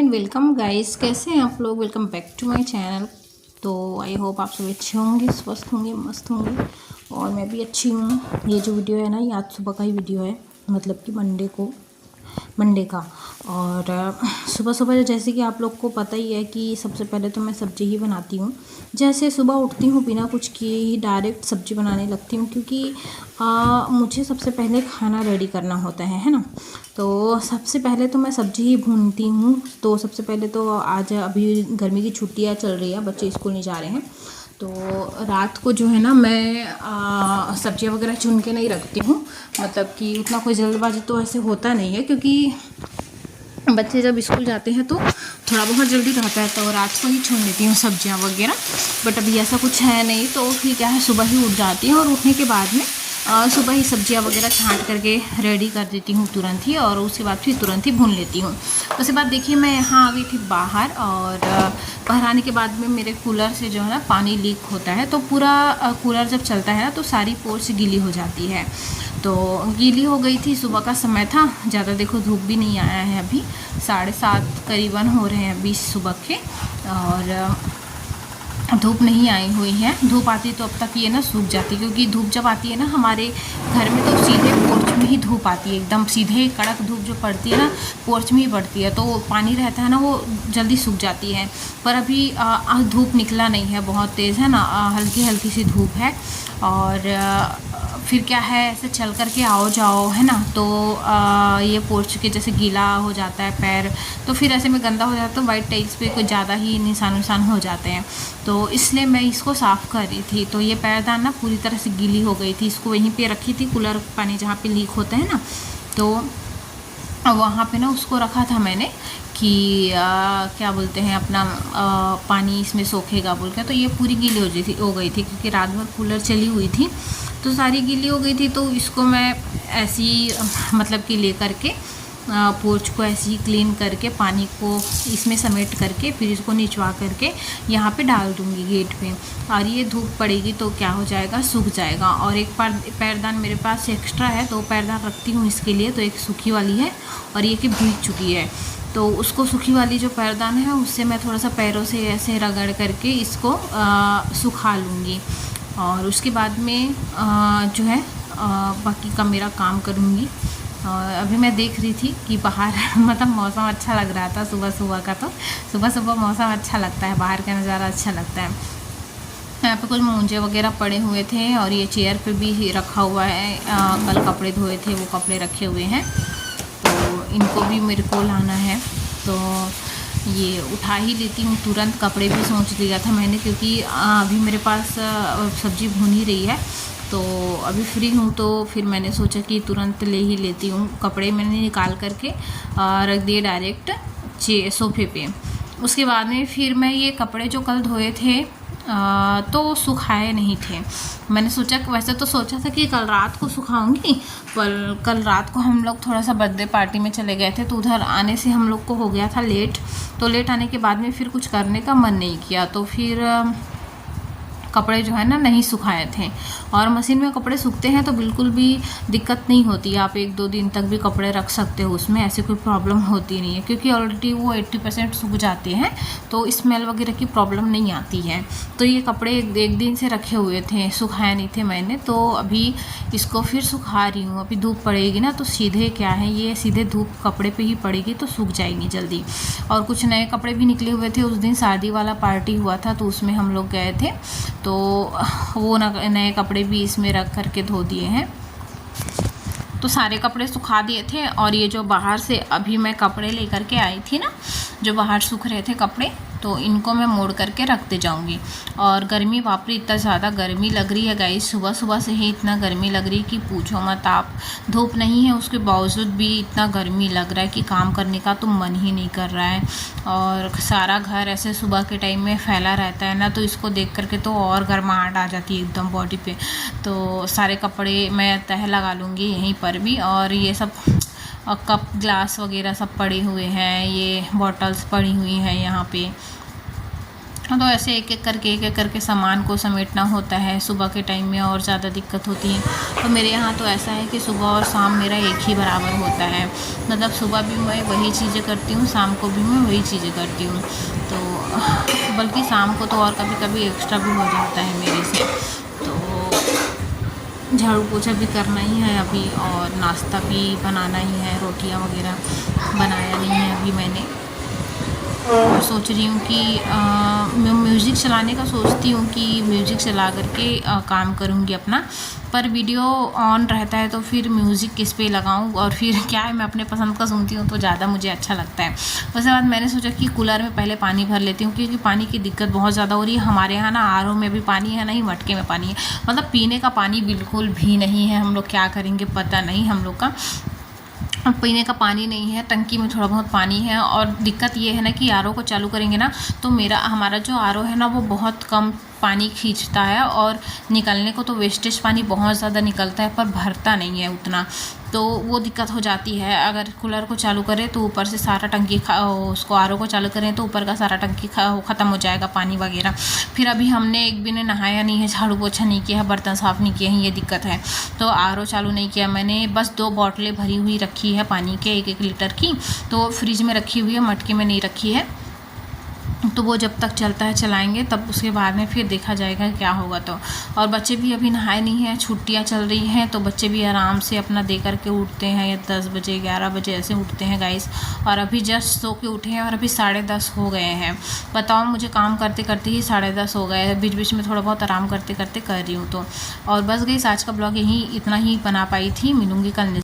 And welcome guys, कैसे हैं आप लोग। Welcome back to my channel. तो आई होप आप सभी अच्छे होंगे, स्वस्थ होंगे, मस्त होंगे और मैं भी अच्छी हूँ। ये जो वीडियो है ना, ये आज सुबह का ही वीडियो है, मतलब कि मंडे का। और सुबह सुबह जैसे कि आप लोग को पता ही है कि सबसे पहले तो मैं सब्ज़ी ही बनाती हूँ। जैसे सुबह उठती हूँ बिना कुछ किए ही डायरेक्ट सब्ज़ी बनाने लगती हूँ, क्योंकि मुझे सबसे पहले खाना रेडी करना होता है ना। तो सबसे पहले तो मैं सब्ज़ी ही भूनती हूँ। तो सबसे पहले तो आज अभी गर्मी की छुट्टियाँ चल रही है, बच्चे स्कूल नहीं जा रहे हैं, तो रात को जो है ना मैं सब्जियाँ वगैरह चुन के नहीं रखती हूँ। मतलब कि उतना कोई जल्दबाजी तो ऐसे होता नहीं है, क्योंकि बच्चे जब स्कूल जाते हैं तो थोड़ा बहुत जल्दी रहता है, तो रात को ही छोड़ देती हूँ सब्जियाँ वगैरह। बट अभी ऐसा कुछ है नहीं, तो फिर क्या है, सुबह ही उठ जाती हूँ और उठने के बाद में सुबह ही सब्जियाँ वगैरह छांट करके रेडी कर देती हूँ तुरंत ही, और उसके बाद फिर तुरंत ही भून लेती हूँ। उसके बाद देखिए मैं यहाँ आ गई थी बाहर, और बाहर आने के बाद में मेरे कूलर से जो है ना पानी लीक होता है, तो पूरा कूलर जब चलता है ना तो सारी पोर्च गीली हो जाती है। तो गीली हो गई थी, सुबह का समय था, ज़्यादा देखो धूप भी नहीं आया है, अभी 7:30 करीबन हो रहे हैं 20 सुबह के, और धूप नहीं आई हुई है। धूप आती तो अब तक ये ना सूख जाती, क्योंकि धूप जब आती है ना हमारे घर में तो सीधे पोर्च में ही धूप आती है, एकदम सीधे कड़क धूप जो पड़ती है ना पोर्च में ही पड़ती है, तो पानी रहता है ना वो जल्दी सूख जाती है। पर अभी धूप निकला नहीं है, बहुत तेज़ है ना, हल्की हल्की सी धूप है। और फिर क्या है, ऐसे चल कर के आओ जाओ है ना, तो ये पोर्च के जैसे गीला हो जाता है पैर, तो फिर ऐसे में गंदा हो जाता है, तो वाइट टाइल्स पे कुछ ज़्यादा ही निशान हो जाते हैं। तो इसलिए मैं इसको साफ़ कर रही थी, तो ये पैरदान ना पूरी तरह से गीली हो गई थी। इसको वहीं पे रखी थी, कूलर पानी जहाँ पे लीक होता है ना, तो वहाँ पे ना उसको रखा था मैंने कि क्या बोलते हैं अपना पानी इसमें सोखेगा बोल के। तो ये पूरी गीली हो गई थी, क्योंकि रात भर कूलर चली हुई थी, तो सारी गीली हो गई थी। तो इसको मैं ऐसी मतलब कि ले करके पोर्च को ऐसे ही क्लीन करके पानी को इसमें समेट करके फिर इसको निचवा करके यहाँ पे डाल दूँगी गेट पे, और ये धूप पड़ेगी तो क्या हो जाएगा, सूख जाएगा। और एक पैरदान मेरे पास एक्स्ट्रा है, तो पैरदान रखती हूँ इसके लिए। तो एक सूखी वाली है और ये कि भीग चुकी है, तो उसको सूखी वाली जो पैरदान है उससे मैं थोड़ा सा पैरों से ऐसे रगड़ करके इसको सुखा लूँगी, और उसके बाद में जो है बाकी का मेरा काम करूँगी। और अभी मैं देख रही थी कि बाहर मतलब मौसम अच्छा लग रहा था सुबह सुबह का, तो सुबह सुबह मौसम अच्छा लगता है, बाहर का नज़ारा अच्छा लगता है। यहाँ पे कुछ मूंजे वगैरह पड़े हुए थे, और ये चेयर पे भी रखा हुआ है, कल कपड़े धोए थे वो कपड़े रखे हुए हैं, तो इनको भी मेरे को लाना है। तो ये उठा ही लेती हूँ तुरंत, कपड़े भी सोच लिया था मैंने, क्योंकि अभी मेरे पास सब्ज़ी भून ही रही है, तो अभी फ्री हूँ, तो फिर मैंने सोचा कि तुरंत ले ही लेती हूँ। कपड़े मैंने निकाल करके रख दिए डायरेक्ट सोफे पे। उसके बाद में फिर मैं ये कपड़े जो कल धोए थे तो सुखाए नहीं थे। मैंने सोचा, वैसे तो सोचा था कि कल रात को सुखाऊंगी, पर कल रात को हम लोग थोड़ा सा बर्थडे पार्टी में चले गए थे, तो उधर आने से हम लोग को हो गया था लेट। तो लेट आने के बाद में फिर कुछ करने का मन नहीं किया, तो फिर कपड़े जो है ना नहीं सुखाए थे। और मशीन में कपड़े सूखते हैं तो बिल्कुल भी दिक्कत नहीं होती, आप 1-2 दिन तक भी कपड़े रख सकते हो उसमें, ऐसी कोई प्रॉब्लम होती नहीं है, क्योंकि ऑलरेडी वो 80% सूख जाते हैं, तो स्मेल वगैरह की प्रॉब्लम नहीं आती है। तो ये कपड़े एक दिन से रखे हुए थे, सुखाए नहीं थे मैंने, तो अभी इसको फिर सुखा रही हूँ। अभी धूप पड़ेगी ना, तो सीधे क्या है, ये सीधे धूप कपड़े पे ही पड़ेगी, तो सूख जाएंगी जल्दी। और कुछ नए कपड़े भी निकले हुए थे, उस दिन शादी वाला पार्टी हुआ था, तो उसमें हम लोग गए थे, तो वो नए कपड़े भी इसमें रख करके धो दिए हैं। तो सारे कपड़े सुखा दिए थे, और ये जो बाहर से अभी मैं कपड़े लेकर के आई थी ना, जो बाहर सूख रहे थे कपड़े, तो इनको मैं मोड़ करके रखते जाऊंगी। और गर्मी, बाप रे इतना ज़्यादा गर्मी लग रही है गाइस, सुबह सुबह से ही इतना गर्मी लग रही है कि पूछो मत आप। धूप नहीं है उसके बावजूद भी इतना गर्मी लग रहा है कि काम करने का तो मन ही नहीं कर रहा है। और सारा घर ऐसे सुबह के टाइम में फैला रहता है ना, तो इसको देख करके तो और गर्माहट आ जाती है एकदम बॉडी पे। तो सारे कपड़े मैं तह लगा लूँगी यहीं पर भी। और ये सब कप ग्लास वगैरह सब पड़े हुए हैं, ये बॉटल्स पड़ी हुई हैं यहाँ पे, तो ऐसे एक एक करके सामान को समेटना होता है। सुबह के टाइम में और ज़्यादा दिक्कत होती है। तो मेरे यहाँ तो ऐसा है कि सुबह और शाम मेरा एक ही बराबर होता है, मतलब सुबह भी मैं वही चीज़ें करती हूँ, शाम को भी मैं वही चीज़ें करती हूँ। तो बल्कि शाम को तो और कभी कभी एक्स्ट्रा भी हो जाता है मेरे से। तो झाड़ू पोछा भी करना ही है अभी, और नाश्ता भी बनाना ही है, रोटियां वगैरह बनाया नहीं है अभी मैंने। और सोच रही हूँ कि मैं म्यूज़िक चलाने का सोचती हूँ कि म्यूज़िक चला करके काम करूँगी अपना, पर वीडियो ऑन रहता है तो फिर म्यूज़िक किस पे लगाऊँ, और फिर क्या है मैं अपने पसंद का सुनती हूँ तो ज़्यादा मुझे अच्छा लगता है। उसके बाद मैंने सोचा कि कूलर में पहले पानी भर लेती हूँ, क्योंकि पानी की दिक्कत बहुत ज़्यादा हो रही है हमारे यहाँ ना। आरओ में भी पानी है नहीं, मटके में पानी है, मतलब पीने का पानी बिल्कुल भी नहीं है। हम लोग क्या करेंगे पता नहीं हम लोग का, पीने का पानी नहीं है। टंकी में थोड़ा बहुत पानी है, और दिक्कत ये है ना कि आरओ को चालू करेंगे ना तो हमारा जो आरओ है ना वो बहुत कम पानी खींचता है, और निकलने को तो वेस्टेज पानी बहुत ज़्यादा निकलता है पर भरता नहीं है उतना। तो वो दिक्कत हो जाती है। अगर कूलर को चालू करें तो ऊपर से सारा टंकी उसको आरओ को चालू करें तो ऊपर का सारा टंकी ख़त्म हो जाएगा पानी वगैरह। फिर अभी हमने एक भी ने नहाया नहीं है, झाड़ू पोछा नहीं किया है, बर्तन साफ़ नहीं किए हैं, ये दिक्कत है। तो आरओ चालू नहीं किया मैंने, बस 2 बॉटलें भरी हुई रखी है पानी के 1-1 लीटर की, तो फ्रिज में रखी हुई है, मटके में नहीं रखी है। तो वो जब तक चलता है चलाएंगे, तब उसके बाद में फिर देखा जाएगा क्या होगा। तो और बच्चे भी अभी नहाए नहीं हैं, छुट्टियां चल रही हैं, तो बच्चे भी आराम से अपना दे करके उठते हैं, या 10 बजे 11 बजे ऐसे उठते हैं गाइस। और अभी जस्ट सो के उठे हैं और अभी 10:30 हो गए हैं। बताओ, मुझे काम करते करते ही 10:30 हो गए। बीच बीच में थोड़ा बहुत आराम करते करते कर रही हूँ। तो और बस गाइस, आज का ब्लॉग यही इतना ही बना पाई थी। मिलूँगी कल।